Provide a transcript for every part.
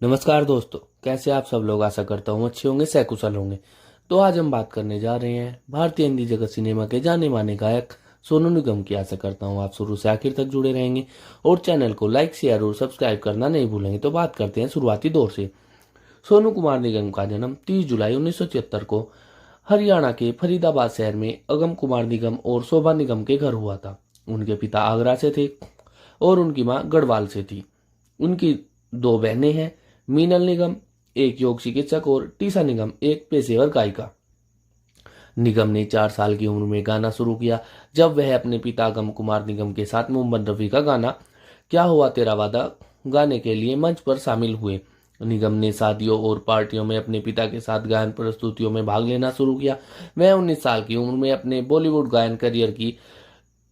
नमस्कार दोस्तों, कैसे आप सब लोग। आशा करता हूँ अच्छे होंगे, सकुशल होंगे। तो आज हम बात करने जा रहे हैं भारतीय हिंदी जगत सिनेमा के जाने माने गायक सोनू निगम की। आशा करता हूँ आप शुरू से आखिर तक जुड़े रहेंगे और चैनल को लाइक, शेयर और सब्सक्राइब करना नहीं भूलेंगे। तो बात करते हैं शुरुआती दौर से। सोनू कुमार निगम का जन्म 30 जुलाई 1976 को हरियाणा के फरीदाबाद शहर में अगम कुमार निगम और शोभा निगम के घर हुआ था। उनके पिता आगरा से थे और उनकी मां गढ़वाल से थी। उनकी दो बहनें हैं, मीनल निगम एक योग चिकित्सक और टीसा निगम एक पेशेवर गायिका। निगम ने 4 साल की उम्र में गाना शुरू किया जब वह अपने पिता अगम कुमार निगम के साथ मोहम्मद रफी का गाना क्या हुआ तेरा वादा गाने के लिए मंच पर शामिल हुए। निगम ने शादियों और पार्टियों में अपने पिता के साथ गायन प्रस्तुतियों में भाग लेना शुरू किया। वह 19 साल की उम्र में अपने बॉलीवुड गायन करियर की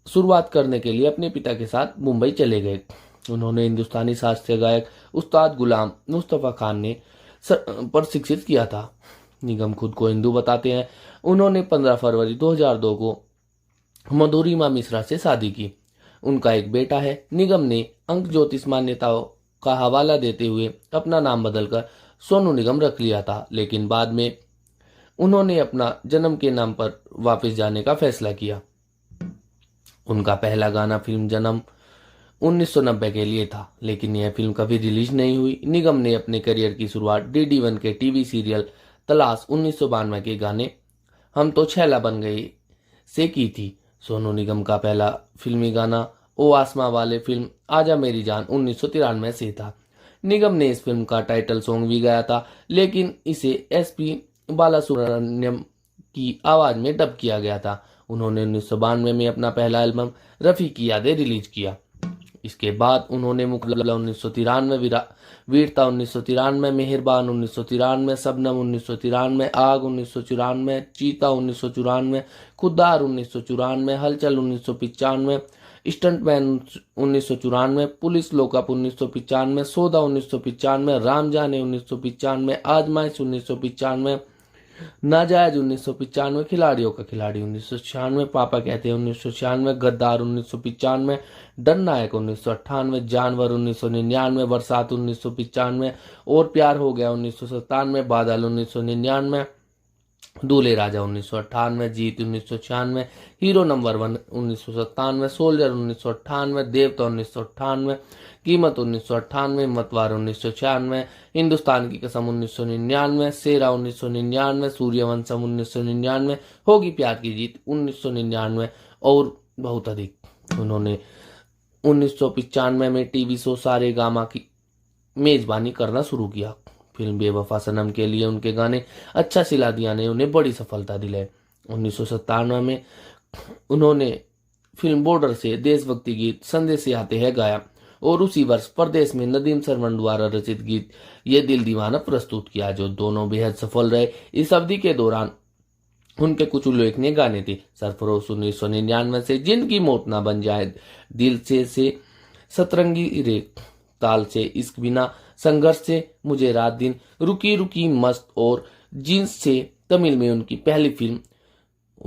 शुरुआत करने के लिए अपने पिता के साथ मुंबई चले गए। उन्होंने हिंदुस्तानी शास्त्रीय गायक उस्ताद गुलाम मुस्तफा खान ने पर शिक्षित किया था। निगम खुद को हिंदू बताते हैं। उन्होंने 15 फरवरी 2002 को मधुरिमा मिश्रा से शादी की। उनका एक बेटा है। निगम ने अंक ज्योतिष मान्यताओं का हवाला देते हुए अपना नाम बदलकर सोनू निगम रख लिया था, लेकिन बाद में उन्होंने अपना जन्म के नाम पर वापस जाने का फैसला किया। उनका पहला गाना फिल्म जन्म 1990 के लिए था, लेकिन यह फिल्म कभी रिलीज नहीं हुई। निगम ने अपने करियर की शुरुआत DD1 के टीवी सीरियल तलाश 1992 के गाने हम तो छैला बन गए से की थी। सोनू निगम का पहला फिल्मी गाना ओ आसमां वाले फिल्म आजा मेरी जान 1993 से था। निगम ने इस फिल्म का टाइटल सॉन्ग भी गाया था, लेकिन इसे SP बालासुब्रमण्यम की आवाज में डब किया गया था। उन्होंने 1992 में अपना पहला एल्बम रफ़ी की यादें रिलीज किया। इसके बाद उन्होंने मुकाबला 1993, वीरता 1993, मेहरबान 1993, शबनम 1993, आग 1994, चीता 1994, खुदार 1994, हलचल 1995, स्टंटमैन 1994, पुलिस लॉकअप 1995, सौदा 1995, राम जाने 1995, आजमाइश 1995, नाजायज 1995, खिलाड़ियों का खिलाड़ी 1996, पापा कहते हैं 1996, गद्दार 1995, डन नायक 1998, जानवर 1999, बरसात 1995, और प्यार हो गया 1997, बादल 1999, दूल्हे राजा 1998, जीत 1996, हीरो नंबर 1 1997, सोल्जर 1998, देवता 1998, कीमत 1998, मतवार 1996, हिंदुस्तान की कसम 1999, शेरा 1999, सूर्यवंशम 1999, होगी प्यार की जीत 1999 और बहुत अधिक। उन्होंने 1995 में टीवी शो सारे गामा की मेजबानी करना शुरू किया। फिल्म बेवफा सनम के लिए उनके गाने अच्छा सिला दिया ने उन्हें बड़ी सफलता दिलाई। 1997 में उन्होंने फिल्म बॉर्डर से देशभक्ति गीत संदेश से आते हैं गाया और उसी वर्ष परदेश में नदीम श्रवण द्वारा रचित गीत ये दिल दीवाना प्रस्तुत किया, जो दोनों बेहद सफल रहे। इस अवधि के दौरान उनके कुछ उल्लेखनीय गाने थे सरफरोश 1999 से, जिनकी मौत ना बन जाए, दिल से सतरंगी रे, ताल से, इश्क बिना, संघर्ष से, मुझे रात दिन, रुकी रुकी मस्त और जींस से। तमिल में उनकी पहली फिल्म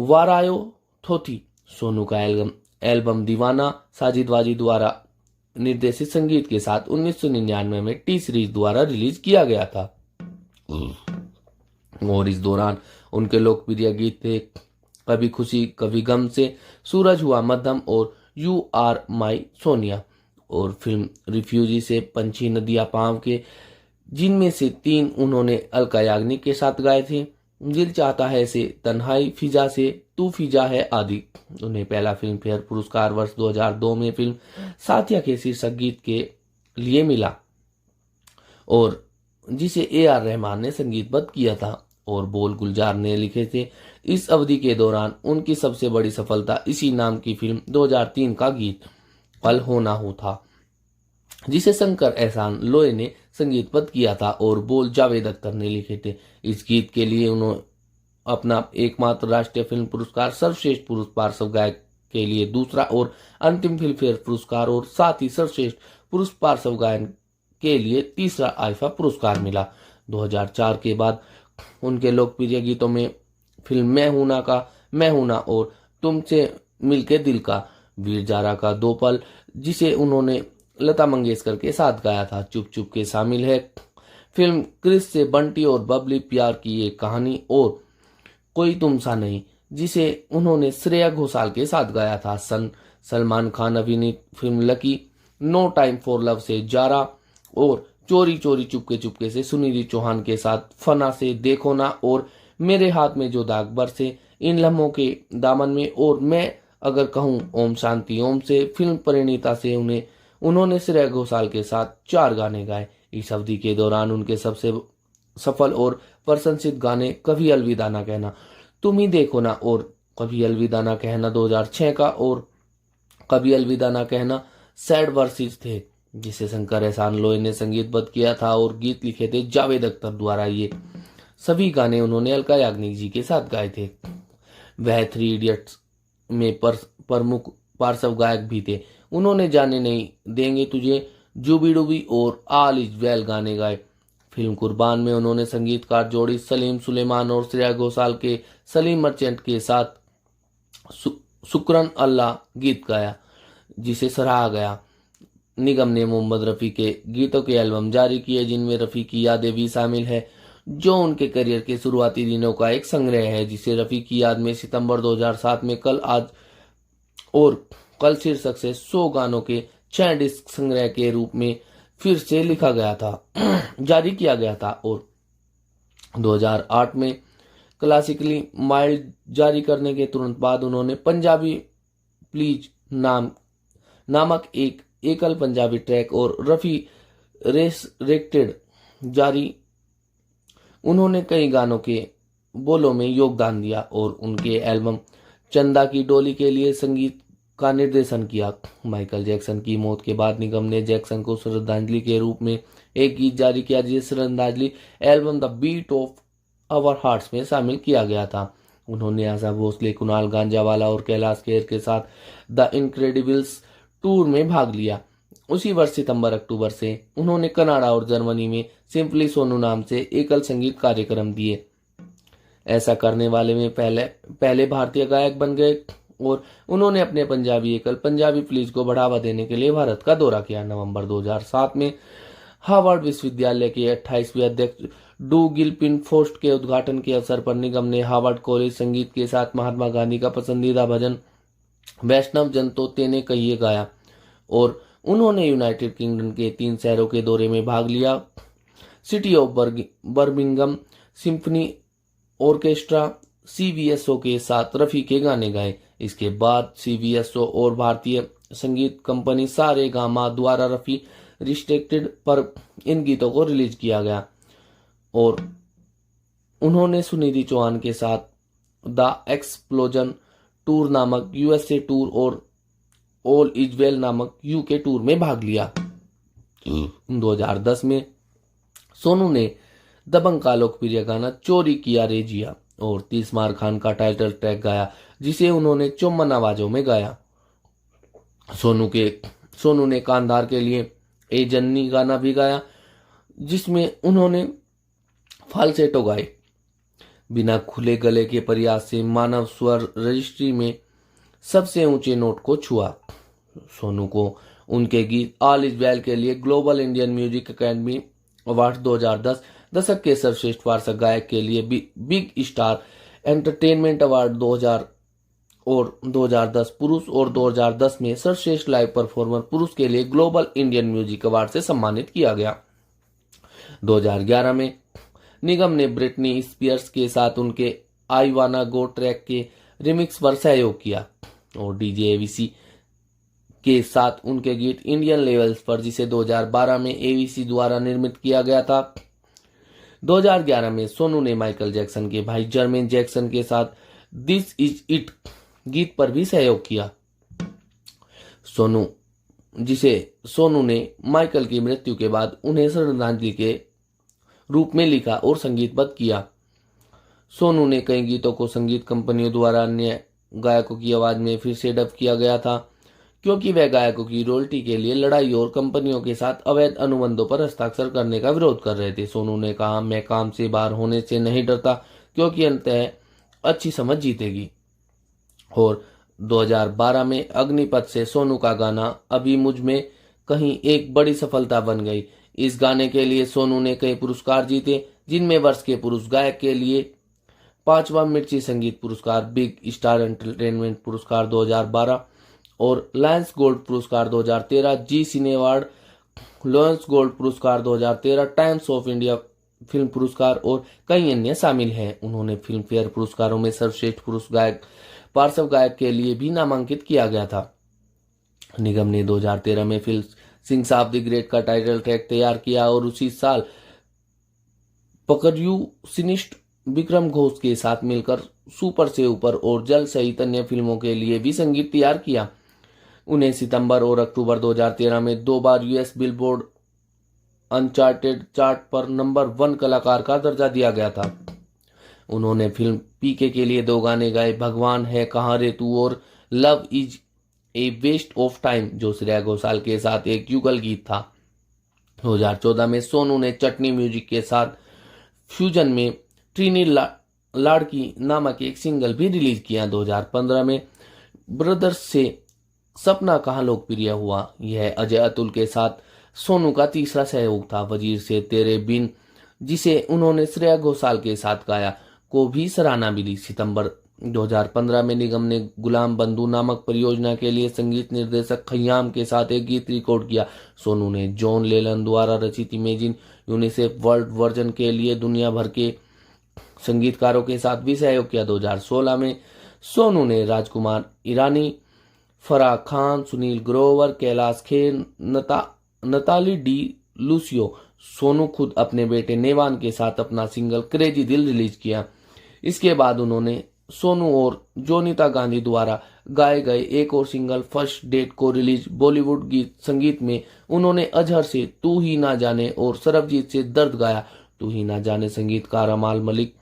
वारायो थोथी। सोनू का एल्बम दीवाना साजिद वाजिद द्वारा निर्देशित संगीत के साथ 1999 में टी सीरीज द्वारा रिलीज किया गया था और इस दौरान उनके लोकप्रिय गीत थे कभी खुशी कभी गम से, सूरज हुआ मध्यम और यू आर माई सोनिया। और फिल्म रिफ्यूजी से पंछी नदियां पांव के, जिनमें से 3 उन्होंने अलका याग्निक के साथ गाए थे, दिल चाहता है से, तन्हाई, फिजा से, तू फिजा है आदि। उन्हें पहला फिल्म फेयर पुरस्कार वर्ष 2002 में फिल्म साथिया के शीर्षक गीत के लिए मिला और जिसे AR रहमान ने संगीतबद्ध किया था और बोल गुलजार ने लिखे थे। इस अवधि के दौरान उनकी सबसे बड़ी सफलता इसी नाम की फिल्म 2003 का गीत पल हो ना हो था, जिसे शंकर एहसान लोय ने संगीतबद्ध किया था और बोल जावेद अख्तर ने लिखे थे। इस गीत के लिए उन्होंने अपना एकमात्र राष्ट्रीय फिल्म पुरस्कार सर्वश्रेष्ठ पुरुष पार्श्व गायक के लिए दूसरा और अंतिम फिल्म फेयर पुरस्कार और साथ ही सर्वश्रेष्ठ पुरुष पार्श्व गायन के लिए तीसरा आईफा पुरस्कार मिला। 2004 के बाद उनके लोकप्रिय गीतों में फिल्म मैं हूं ना और तुमसे मिलके दिल का, वीर जारा का 2 पल जिसे उन्होंने लता मंगेशकर के साथ गाया था, चुप चुप के शामिल है, फिल्म क्रिस से बंटी और बबली प्यार की एक कहानी और कोई तुम सा नहीं, जिसे उन्होंने श्रेया घोषाल के साथ गाया था। सलमान खान अभिनीत फिल्म lucky, no time for love से जारा और चोरी चोरी चुपके चुपके से सुनिधि चौहान के साथ फना से देखो ना और मेरे हाथ में जो दाग बरसे, इन लम्हों के दामन में और मैं अगर कहूँ ओम शांति ओम से फिल्म परिणीता से उन्होंने श्रेया घोषाल के साथ 4 गाने गाए। इस अवधि के दौरान उनके सबसे सफल और प्रशंसित गाने कभी अलविदा ना कहना, तुम ही देखो ना और कभी अलविदा ना कहना 2006 का और कभी अलविदा ना कहना सैड वर्सेस थे, जिसे शंकर एहसान लोई ने संगीतबद्ध किया था और गीत लिखे थे जावेद अख्तर द्वारा। ये सभी गाने उन्होंने अलका याग्निक जी के साथ गाए थे। वह 3 इडियट्स में प्रमुख पार्श्व गायक भी थे। उन्होंने जाने नहीं देंगे तुझे, जूबी डूबी और ऑल इज वेल गाने गाए। फिल्म कुर्बान में उन्होंने संगीतकार जोड़ी सलीम सुलेमान और श्रेया घोषाल के सलीम मर्चेंट के साथ शुक्रन अल्लाह गीत गाया, जिसे सराहा गया। निगम ने मोहम्मद रफ़ी के गीतों के एल्बम जारी किए, जिनमें रफ़ी की यादें भी शामिल है, जो उनके करियर के शुरुआती दिनों का एक संग्रह है, जिसे रफ़ी की याद में सितंबर 2007 में कल आज और कल शीर्षक से 100 गानों के 6 डिस्क संग्रह के रूप में फिर से लिखा गया था जारी किया गया था और 2008 में क्लासिकली माइल्ड जारी करने के तुरंत बाद उन्होंने पंजाबी प्लीज नामक एक एकल पंजाबी ट्रैक और रफ़ी रेस्ट्रिक्टेड जारी। उन्होंने कई गानों के बोलों में योगदान दिया और उनके एल्बम चंदा की डोली के लिए संगीत का निर्देशन किया। माइकल जैक्सन की मौत के बाद निगम ने जैक्सन को श्रद्धांजलि के रूप में एक गीत जारी किया, जिसे श्रद्धांजलि album the beat of our hearts में शामिल किया गया था। उन्होंने आशा भोसले, कुणाल गांजावाला और कैलाश खेर के साथ द इनक्रेडिबल्स टूर में भाग लिया। उसी वर्ष सितंबर-अक्टूबर से उन्होंने कनाडा और जर्मनी में सिंपली सोनू नाम से एकल संगीत कार्यक्रम दिए। ऐसा करने वाले में पहले भारतीय गायक बन गए और उन्होंने अपने पंजाबी प्लीज को बढ़ावा देने के लिए भारत का दौरा किया। नवंबर 2007 में हार्वर्ड विश्वविद्यालय के 28वें अध्यक्ष डू गिलपिन फोस्ट के उद्घाटन के अवसर पर निगम ने हार्वर्ड कॉलेज संगीत के साथ महात्मा गांधी का पसंदीदा भजन वैष्णव जन तो तेने कहिए गाया और उन्होंने यूनाइटेड किंगडम के 3 शहरों के दौरे में भाग लिया। City of Birmingham symphony orchestra CVSO के साथ रफ़ी के गाने गाए। इसके बाद CVSO और भारतीय संगीत कंपनी सारे गामा द्वारा रफ़ी रिस्ट्रिक्टेड पर इन गीतों को रिलीज किया गया और उन्होंने सुनिधि चौहान के साथ द एक्सप्लोजन टूर नामक USA टूर और ऑल इज वेल नामक UK टूर में भाग लिया। 2010 में सोनू ने दबंग का लोकप्रिय गाना चोरी किया रे जिया और तीसमार खान का टाइटल ट्रैक गाया, जिसे उन्होंने चुम्बन आवाजों में गाया। सोनू ने कांधार के लिए ए जन्नी गाना भी गाया, जिसमें उन्होंने फाल्सेटो गाए। बिना खुले गले के प्रयास से मानव स्वर रजिस्ट्री में सबसे ऊंचे नोट को छुआ। सोनू को उनके गीत ऑल इज वेल के लिए global Indian music academy award 2010, दशक के सर्वश्रेष्ठ वार्षिक गायक के लिए बिग स्टार एंटरटेनमेंट अवार्ड 2000 और 2010 पुरुष और 2010 में सर्वश्रेष्ठ लाइव परफॉर्मर पुरुष के लिए ग्लोबल इंडियन म्यूजिक अवार्ड से सम्मानित किया गया। 2011 में निगम ने ब्रिटनी स्पीयर्स के साथ उनके आई वाना गो ट्रैक के रिमिक्स पर सहयोग किया और DJ AVC के साथ उनके गीत इंडियन लेवल्स पर, जिसे 2012 में AVC द्वारा निर्मित किया गया था। 2011 में सोनू ने माइकल जैक्सन के भाई जर्मेन जैक्सन के साथ दिस इज इट गीत पर भी सहयोग किया, जिसे सोनू ने माइकल की मृत्यु के बाद उन्हें श्रद्धांजलि के रूप में लिखा और संगीतबद्ध किया। सोनू ने कई गीतों को संगीत कंपनियों द्वारा अन्य गायकों की आवाज में फिर से डब किया गया था, क्योंकि वह गायकों की रॉयल्टी के लिए लड़ाई और कंपनियों के साथ अवैध अनुबंधों पर हस्ताक्षर करने का विरोध कर रहे थे। सोनू ने कहा, मैं काम से बाहर होने से नहीं डरता, क्योंकि अंततः अच्छी समझ जीतेगी। और 2012 में अग्निपथ से सोनू का गाना अभी मुझ में कहीं एक बड़ी सफलता बन गई। इस गाने के लिए सोनू ने कई पुरस्कार जीते, जिनमें वर्ष के पुरुष गायक के लिए 5वां मिर्ची संगीत पुरस्कार, बिग स्टार एंटरटेनमेंट पुरस्कार 2012 और लायंस गोल्ड पुरस्कार 2013, जी सिने अवार्ड, लायंस गोल्ड पुरस्कार 2013, टाइम्स ऑफ इंडिया फिल्म पुरस्कार और कई अन्य शामिल हैं। उन्होंने फिल्म फेयर पुरस्कारों में सर्वश्रेष्ठ पुरुष गायक, पार्श्व गायक के लिए भी नामांकित किया गया था। निगम ने 2013 में फिल्म सिंह साब द ग्रेट का टाइटल ट्रैक तैयार किया और उसी साल पकड़यू सिनिस्ट विक्रम घोष के साथ मिलकर सुपर से ऊपर और जल सहित अन्य फिल्मों के लिए भी संगीत तैयार किया। उन्हें सितंबर और अक्टूबर 2013 में 2 बार यूएस बिलबोर्ड अनचार्टेड चार्ट पर नंबर 1 कलाकार का दर्जा दिया गया था। उन्होंने फिल्म पीके के लिए 2 गाने गाए, भगवान है कहाँ रे तू और love is a waste of time, जो श्रेया घोषाल के साथ एक युगल गीत था। 2014 में सोनू ने चटनी म्यूजिक के साथ फ्यूजन में ट्रीनी लाड़की नामक एक सिंगल भी रिलीज किया। 2015 में ब्रदर्स से सपना कहाँ लोकप्रिय हुआ। यह अजय अतुल के साथ सोनू का तीसरा सहयोग था। वजीर से तेरे बिन, जिसे उन्होंने श्रेया घोषाल के साथ गाया, को भी सराहना मिली। सितंबर 2015 में निगम ने गुलाम बंधु नामक परियोजना के लिए संगीत निर्देशक खय्याम के साथ एक गीत रिकॉर्ड किया। सोनू ने जॉन लेलन द्वारा रचित इमेजिन यूनिसेफ वर्ल्ड वर्जन के लिए दुनिया भर के संगीतकारों के साथ भी सहयोग किया। 2016 में सोनू ने Rajkumar Hirani, Farah Khan, Sunil Grover, Kailash Kher, Natalie Di Luccio, Sonu खुद अपने बेटे नेवान के साथ अपना सिंगल क्रेजी दिल रिलीज किया। इसके बाद उन्होंने सोनू और जोनीता गांधी द्वारा गाए गए एक और सिंगल फर्स्ट डेट को रिलीज। बॉलीवुड गीत संगीत में उन्होंने अजहर से तू ही ना जाने और सरबजीत से दर्द गाया। तू ही ना जाने संगीतकार अमाल मलिक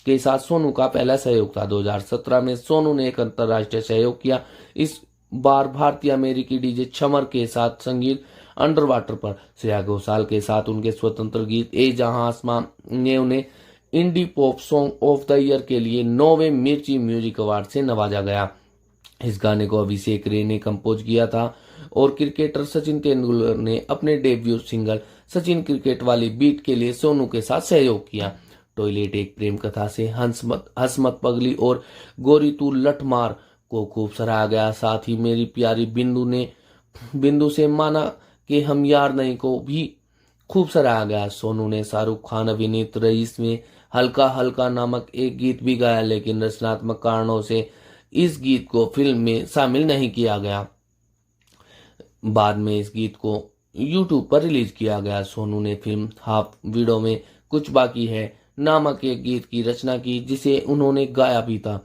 के साथ सोनू का पहला सहयोग था। 2017 में सोनू ने एक अंतर्राष्ट्रीय सहयोग किया। इस बार भारतीय अमेरिकी डीजे छमर के साथ संगीत अंडर वाटर पर। श्रेया घोषाल के साथ उनके स्वतंत्र गीत ए जहां आसमां ने उन्हें indie pop song of the year के लिए 9वें मिर्ची म्यूजिक अवार्ड से नवाजा गया। इस गाने को अभिषेक रे ने कंपोज किया था और क्रिकेटर सचिन तेंदुलकर ने अपने डेब्यू सिंगल सचिन क्रिकेट वाली बीट के लिए सोनू के साथ सहयोग किया। टॉयलेट एक प्रेम कथा से हसमत पगली और गोरी तू लठ मार को खूब सराहा गया। साथ ही मेरी प्यारी बिंदु से माना कि हम यार नहीं को भी खूब सराहा गया। सोनू ने शाहरुख खान अभिनीत रईस में हल्का हल्का नामक एक गीत भी गाया, लेकिन रचनात्मक कारणों से इस गीत को फिल्म में शामिल नहीं किया गया। बाद में इस गीत को यूट्यूब पर रिलीज किया गया। सोनू ने फिल्म हाफ वीडो में कुछ बाकी है नामक एक गीत की रचना की, जिसे उन्होंने गाया भी था।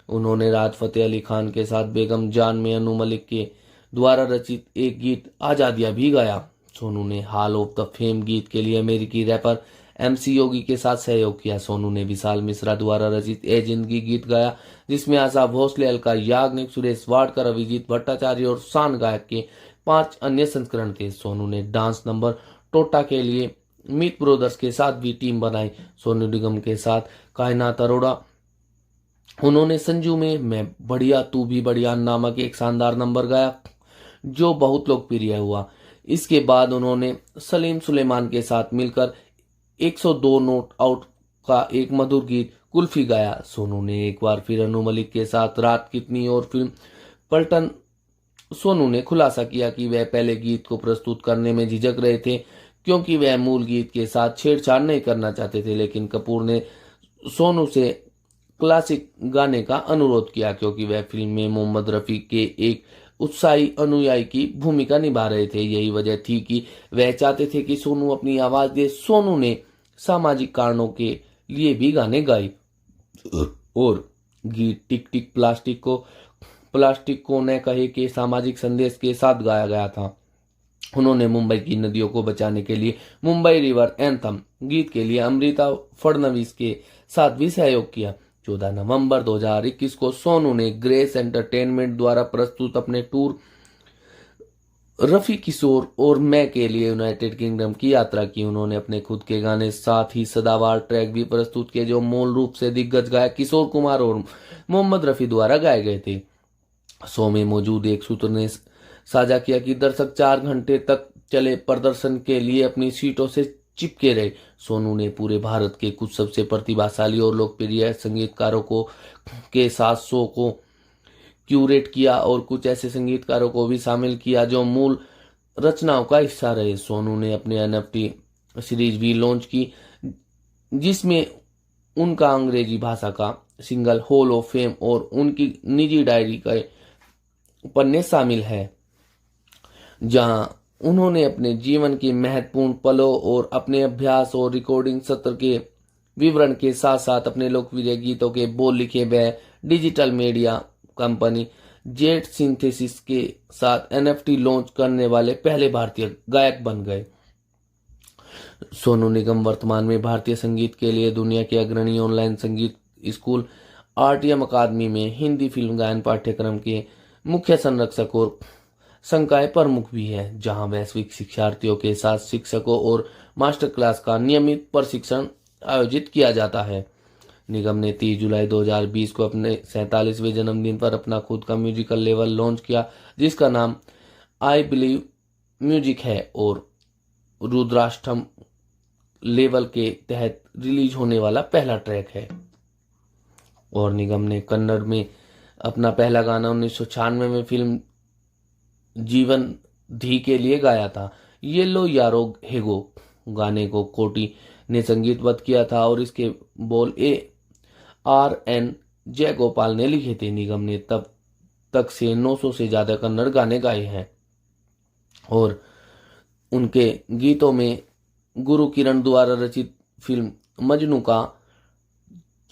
उन्होंने राहत फतेह अली खान के साथ बेगम जान में अनु मलिक के द्वारा रचित एक गीत आजादिया भी गाया। सोनू ने हॉल ऑफ द फेम गीत के लिए अमेरिकी रैपर MC योगी के साथ सहयोग किया। सोनू ने विशाल मिश्रा द्वारा रचित ए जिंदगी गीत गाया, जिसमें आशा भोसले, अलका याग्निक, सुरेश वाडकर, अभिजीत भट्टाचार्य और शान गायक के 5 अन्य संस्करण थे। सोनू ने डांस नंबर टोटा के लिए मीत ब्रोदर्स के साथ भी टीम बनाई। सोनू निगम के साथ कायनात अरोड़ा, उन्होंने संजू में मैं बढ़िया तू भी बढ़िया नामक एक शानदार नंबर गाया, जो बहुत लोकप्रिय हुआ। इसके बाद उन्होंने सलीम सुलेमान के साथ मिलकर 102 नोट आउट का एक मधुर गीत कुल्फी गाया। सोनू ने एक बार फिर अनु मलिक के साथ रात कितनी और फिल्म पलटन। सोनू ने खुलासा किया कि वह पहले गीत को प्रस्तुत करने में झिझक रहे थे, क्योंकि वह मूल गीत के साथ छेड़छाड़ नहीं करना चाहते थे, लेकिन कपूर ने सोनू से क्लासिक गाने का अनुरोध किया, क्योंकि वह फिल्म में मोहम्मद रफी के एक उत्साही अनुयायी की भूमिका निभा रहे थे। यही वजह थी कि वह चाहते थे कि सोनू अपनी आवाज दे। सोनू ने सामाजिक कारणों के लिए भी गाने गाए और गीत टिक टिक प्लास्टिक को न कहे के सामाजिक संदेश के साथ गाया गया था। उन्होंने मुंबई की नदियों को बचाने के लिए मुंबई रिवर एंथम गीत के लिए अमृता फडणवीस के साथ भी सहयोग किया। 14 नवंबर 2021 को सोनू ने ग्रेस एंटरटेनमेंट द्वारा प्रस्तुत अपने टूर रफी किशोर और मैं के लिए यूनाइटेड किंगडम की यात्रा की। उन्होंने अपने खुद के गाने साथ ही सदाबहार ट्रैक भी प्रस्तुत किए, जो मूल रूप से दिग्गज गायक किशोर कुमार और मोहम्मद रफी द्वारा गाए गए थे। शो में मौजूद एक सूत्र ने साझा किया कि दर्शक 4 घंटे तक चले प्रदर्शन के लिए अपनी सीटों से चिपके रहे। सोनू ने पूरे भारत के कुछ सबसे प्रतिभाशाली और लोकप्रिय संगीतकारों को के साथ शो को क्यूरेट किया और कुछ ऐसे संगीतकारों को भी शामिल किया जो मूल रचनाओं का हिस्सा रहे। सोनू ने अपने एनएफटी सीरीज भी लॉन्च की, जिसमें उनका अंग्रेजी भाषा का सिंगल हॉल ऑफ फेम और उनकी निजी डायरी का पन्ने शामिल है, जहां उन्होंने अपने जीवन के महत्वपूर्ण पलों और अपने अभ्यास और रिकॉर्डिंग सत्र के विवरण के साथ साथ अपने लोकप्रिय गीतों के बोल लिखे। वह digital media company jet synthesis के साथ एनएफटी लॉन्च करने वाले पहले भारतीय गायक बन गए। सोनू निगम वर्तमान में भारतीय संगीत के लिए दुनिया के अग्रणी ऑनलाइन संगीत स्कूल आरटीएम अकादमी में हिंदी फिल्म गायन पाठ्यक्रम के मुख्य संरक्षक और संकाय प्रमुख भी है, जहां वैश्विक शिक्षार्थियों के साथ शिक्षकों और मास्टर क्लास का नियमित प्रशिक्षण आयोजित किया जाता है। निगम ने 30 जुलाई 2020 को अपने 47वें जन्मदिन पर अपना खुद का म्यूजिकल लेवल लॉन्च किया, जिसका नाम आई बिलीव म्यूजिक है और रुद्राष्टम लेवल के तहत रिलीज होने वाला पहला ट्रैक है। और निगम ने कन्नड़ में अपना पहला गाना 1996 में फिल्म जीवन धी के लिए गाया था। येलो यारो हेगो गाने को कोटी ने संगीतबद्ध किया था और इसके बोल ARN जयगोपाल ने लिखे थे। निगम ने तब तक से 900 से ज्यादा कन्नड़ गाने गाए हैं और उनके गीतों में गुरु किरण द्वारा रचित फिल्म मजनू का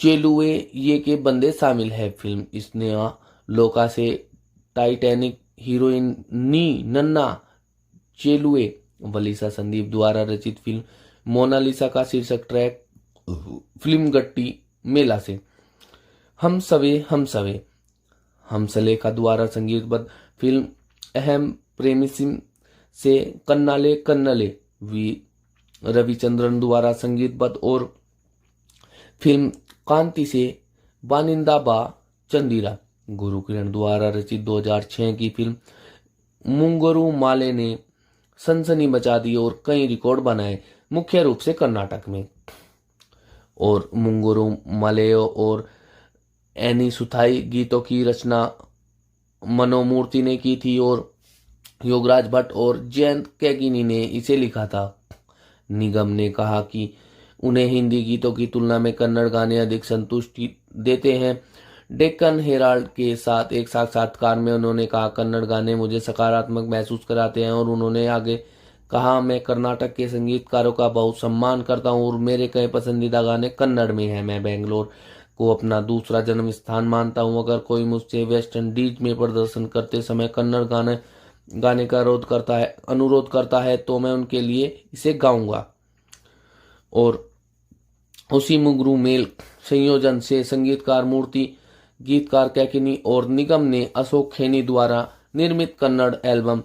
चेलुए ये के बंदे शामिल है। फिल्म स्नेहा लोका से टाइटैनिक हीरोइन नी नन्ना चेलुए वलीसा संदीप द्वारा रचित फिल्म मोनालिसा का शीर्षक ट्रैक फिल्म गट्टी मेला से हम सवे हमसलेखा द्वारा संगीतबद्ध फिल्म अहम प्रेमिसिम से कन्नाले कन्नले वी रविचंद्रन द्वारा संगीतबद्ध और फिल्म कांति से बानिंदा बा चंदीरा गुरु किरण द्वारा रचित 2006 की फिल्म मुंगरू माले ने सनसनी मचा दी और कई रिकॉर्ड बनाए, मुख्य रूप से कर्नाटक में। और मुंगरू मालेयो और एनी सुथाई गीतों की रचना मनोमूर्ति ने की थी और योगराज भट्ट और जयंत कैगिनी ने इसे लिखा था। निगम ने कहा कि उन्हें हिंदी गीतों की तुलना में कन्नड़ गाने अधिक संतुष्टि देते हैं। डेक्कन हेराल्ड के साथ एक साक्षात्कार में उन्होंने कहा, कन्नड़ गाने मुझे सकारात्मक महसूस कराते हैं। और उन्होंने आगे कहा, मैं कर्नाटक के संगीतकारों का बहुत सम्मान करता हूं और मेरे कई पसंदीदा गाने कन्नड़ में हैं। मैं बेंगलोर को अपना दूसरा जन्म स्थान मानता हूं। अगर कोई मुझसे वेस्ट इंडीज में प्रदर्शन करते समय कन्नड़ गाने का अनुरोध करता है तो मैं उनके लिए इसे गाऊंगा। और उसी मुंगरू मेल संयोजन से संगीतकार मूर्ति, गीतकार कैकिनी और निगम ने अशोक खेनी द्वारा निर्मित कन्नड़ एल्बम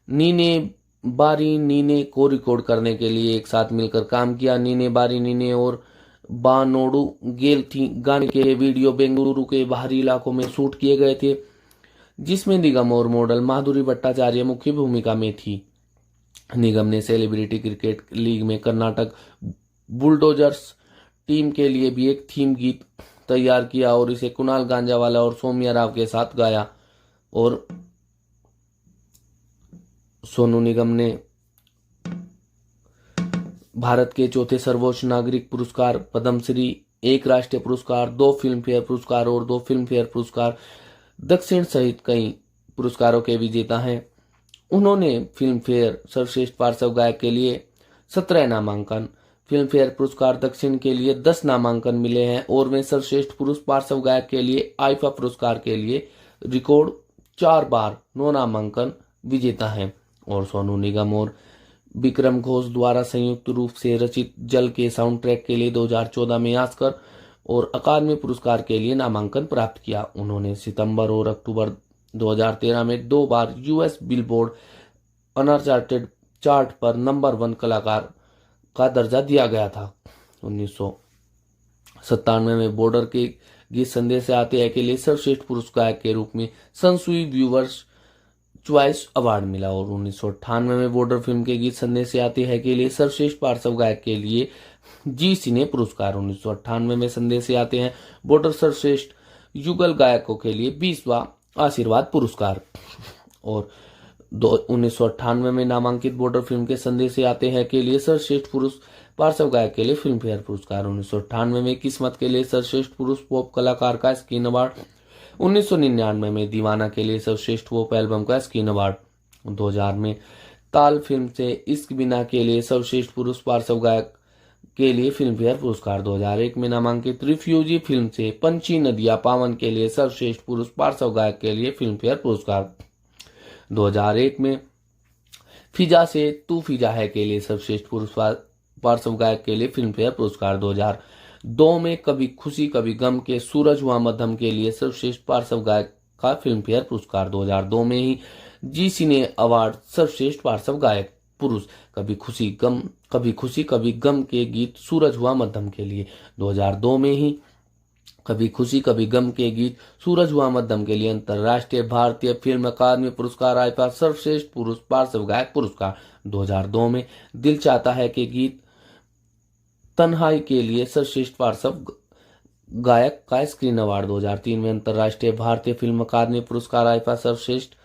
नीने बारी नीने को रिकॉर्ड करने के लिए एक साथ मिलकर काम किया। नीने बारी नीने और बानोडू गेल थी गाने के वीडियो बेंगलुरु के बाहरी इलाकों में शूट किए गए थे, जिसमें निगम और मॉडल माधुरी भट्टाचार्य मुख्य भूमिका में थी। निगम ने सेलिब्रिटी क्रिकेट लीग में कर्नाटक बुलडोजर्स टीम के लिए भी एक थीम गीत तैयार किया और इसे कुणाल गांजावाला और सौम्या राव के साथ गाया। और सोनू निगम ने भारत के चौथे सर्वोच्च नागरिक पुरस्कार पद्मश्री, एक राष्ट्रीय पुरस्कार, 2 फिल्म फेयर पुरस्कार और 2 फिल्म फेयर पुरस्कार दक्षिण सहित कई पुरस्कारों के विजेता हैं। उन्होंने फिल्म फेयर सर्वश्रेष्ठ पार्श्व गायक के लिए 17 नामांकन, फिल्म फेयर पुरस्कार दक्षिण के लिए 10 नामांकन मिले हैं और वे सर्वश्रेष्ठ पुरुष पार्श्व गायक के लिए आईफा पुरस्कार के लिए रिकॉर्ड 4 बार 9 नामांकन विजेता हैं। और सोनू निगम और विक्रम घोष द्वारा संयुक्त रूप से रचित जल के साउंड ट्रैक के लिए 2014 में ऑस्कर और अकादमी पुरस्कार के लिए नामांकन प्राप्त किया। उन्होंने सितंबर और अक्टूबर 2013 में 2 बार यूएस बिलबोर्ड अनचार्टेड चार्ट पर नंबर 1 कलाकार का दर्जा दिया गया था। 1997 में बॉर्डर के गीत संदेश से आते हैं के लिए सर्वश्रेष्ठ पुरुष गायक के रूप में संसुई व्यूवर्स चॉइस अवार्ड मिला। और 1998 में बॉर्डर फिल्म के गीत संदेश से आते हैं के लिए सर्वश्रेष्ठ पार्श्व गायक के लिए जी सिने पुरस्कार। 1998 में संदेश से आते हैं बॉर्डर सर्वश्रेष्ठ युगल गायकों के लिए 20वां आशीर्वाद पुरस्कार। और 1998 में नामांकित बॉर्डर फिल्म के संदेश से आते हैं के लिए सर्वश्रेष्ठ पुरुष पार्श्व गायक के लिए फिल्म फेयर पुरस्कार। 1998 में किस्मत के लिए सर्वश्रेष्ठ पुरुष पॉप कलाकार का स्क्रीन अवार्ड। 1999 में दीवाना के लिए सर्वश्रेष्ठ पॉप एल्बम का स्क्रीन अवार्ड। 2000 में ताल फिल्म से इश्क बिना के लिए सर्वश्रेष्ठ पुरुष पार्श्व गायक के लिए फिल्म फेयर पुरस्कार। 2001 में नामांकित रिफ्यूजी फिल्म से पंची नदिया पावन के लिए सर्वश्रेष्ठ पुरुष पार्श्व गायक के लिए फिल्म फेयर पुरस्कार। 2001 में फिजा से तू फिजा है के लिए सर्वश्रेष्ठ पुरुष पार्श्व गायक के लिए फिल्म फेयर पुरस्कार। 2002 में कभी खुशी कभी गम के सूरज हुआ मध्यम के लिए सर्वश्रेष्ठ पार्श्व गायक का फिल्म फेयर पुरस्कार। 2002 में ही जी सिने अवार्ड सर्वश्रेष्ठ पार्श्व गायक पुरुष कभी खुशी कभी गम के गीत सूरज हुआ मध्यम के लिए। 2002 में ही कभी खुशी कभी गम के गीत सूरज हुआ मध्यम के लिए अंतर्राष्ट्रीय भारतीय फिल्म अकादमी पुरस्कार आईफा सर्वश्रेष्ठ पुरुष पार्श्व गायक पुरस्कार। 2002 में दिल चाहता है के गीत तन्हाई के लिए सर्वश्रेष्ठ पार्श्व गायक का स्क्रीन अवार्ड। 2003 में अंतर्राष्ट्रीय भारतीय फिल्म अकादमी पुरस्कार आईफा सर्वश्रेष्ठ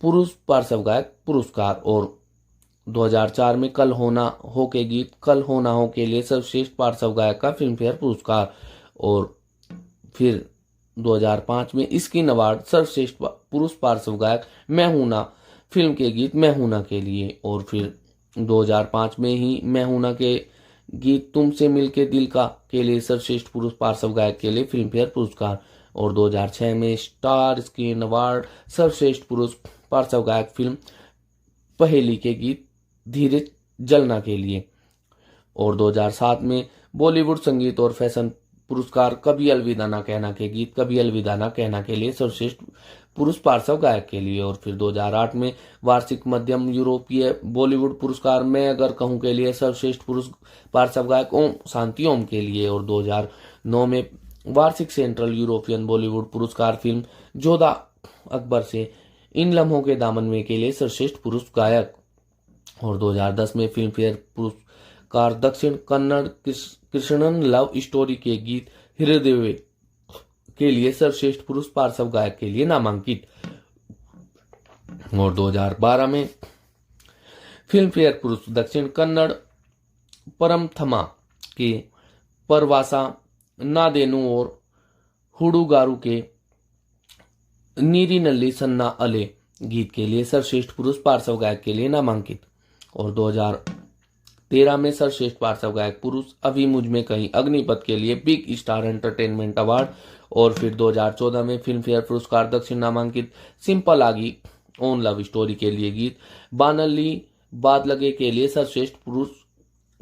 पुरुष पार्श्व गायक पुरस्कार। और 2004 में कल होना हो के गीत कल होना हो के लिए सर्वश्रेष्ठ पार्श्व गायक का फिल्म फेयर पुरस्कार। और फिर 2005 में स्क्रीन अवार्ड सर्वश्रेष्ठ पुरुष पार्श्व गायक मैं हूं ना फिल्म के गीत मैं हूं ना के लिए। और फिर 2005 में ही मैं हूं ना के गीत तुमसे मिलके दिल का के लिए सर्वश्रेष्ठ पुरुष पार्श्व गायक के लिए फिल्म फेयर पुरस्कार। और 2006 में स्टार स्क्रीन अवार्ड सर्वश्रेष्ठ पुरुष पार्श्व गायक फिल्म पहेली के गीत धीरे जलना के लिए। और 2007 में बॉलीवुड संगीत और फैशन पुरस्कार कभी अलविदा ना कहना के गीत कभी अलविदा ना कहना के लिए सर्वश्रेष्ठ पुरुष पार्श्व गायक के लिए। और फिर 2008 में वार्षिक मध्यम यूरोपीय बॉलीवुड पुरस्कार मैं अगर कहूं के लिए सर्वश्रेष्ठ पुरुष पार्श्व गायक ओम शांति ओम के लिए। और 2009 में वार्षिक सेंट्रल यूरोपियन बॉलीवुड पुरस्कार फिल्म जोधा अकबर से इन लम्हों के दामन में के लिए सर्वश्रेष्ठ पुरुष गायक। और 2010 में फिल्म फेयर पुरस्कार दक्षिण कन्नड़ कृष्णन लव स्टोरी के गीत हृदय के लिए सर्वश्रेष्ठ पुरुष पार्श्व गायक के लिए नामांकित। और 2012 में फिल्म फेयर पुरुष दक्षिण कन्नड़ परमथमा के परवासा नादेनु और हुडुगारू के नीरी नल्ली सन्ना अले गीत के लिए सर्वश्रेष्ठ पुरुष पार्श्व गायक के लिए नामांकित। और 2013 में सर्वश्रेष्ठ पार्श्व गायक पुरुष अभी मुझ में कहीं अग्निपथ के लिए बिग स्टार एंटरटेनमेंट अवार्ड। और फिर 2014 में फिल्म फेयर पुरस्कार दक्षिण नामांकित सिंपल आगी ओन लव स्टोरी के लिए गीत बानली बाद लगे के लिए सर्वश्रेष्ठ पुरुष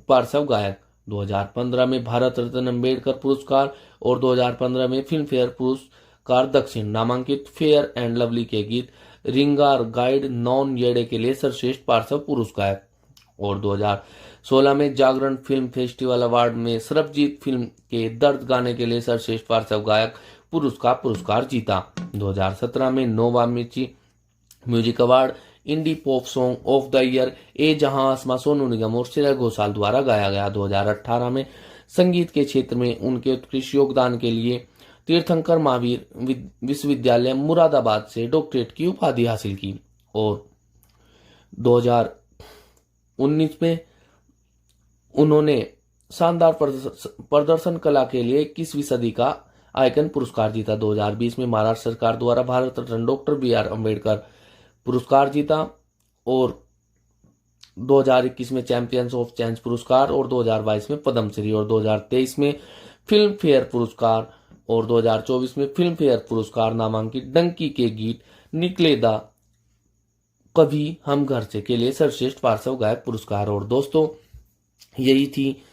पार्श्व गायक। 2015 में भारत रत्न अम्बेडकर पुरस्कार और 2015 में फिल्म फेयर पुरस्कार दक्षिण नामांकित फेयर एंड लवली के गीत रिंगार गाइड नॉन येडे के लिए सर्वश्रेष्ठ पार्श्व पुरुष गायक। और 2016 में जागरण फिल्म फेस्टिवल अवार्ड में सरबजीत फिल्म के दर्द गाने के लिए सर्वश्रेष्ठ पार्श्व गायक पुरुष का पुरस्कार जीता। 2017 में Nova Mirchi music award indie pop song of the year ए जहां आसमां सोनू निगम और श्रेया घोषाल द्वारा गाया गया। 2018 में संगीत के क्षेत्र में उनके उत्कृष्ट योगदान के लिए तीर्थंकर महावीर विश्वविद्यालय मुरादाबाद से डॉक्टरेट की उपाधि हासिल की। और 2019 में उन्होंने शानदार प्रदर्शन कला के लिए 21वीं सदी का आइकन पुरस्कार जीता। 2020 में महाराष्ट्र सरकार द्वारा भारत रत्न डॉक्टर बी.आर. अम्बेडकर पुरस्कार जीता। और 2021 में चैंपियंस ऑफ चेंज पुरस्कार और 2022 में पद्मश्री और 2023 में फिल्म फेयर पुरस्कार और 2024 में फिल्म फेयर पुरस्कार नामांकित डंकी के गीत निकले दा कभी हम घर से के लिए सर्वश्रेष्ठ पार्श्व गायक पुरस्कार। और दोस्तों यही थी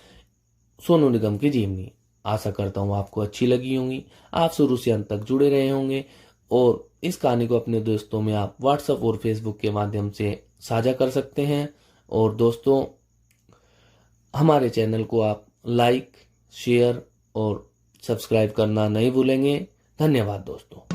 सोनू निगम की जीवनी। आशा करता हूँ आपको अच्छी लगी होंगी, आप शुरू से अंत तक जुड़े रहे होंगे और इस कहानी को अपने दोस्तों में आप व्हाट्सएप और फेसबुक के माध्यम से साझा कर सकते हैं। और दोस्तों हमारे चैनल को आप लाइक शेयर और सब्सक्राइब करना नहीं भूलेंगे। धन्यवाद दोस्तों।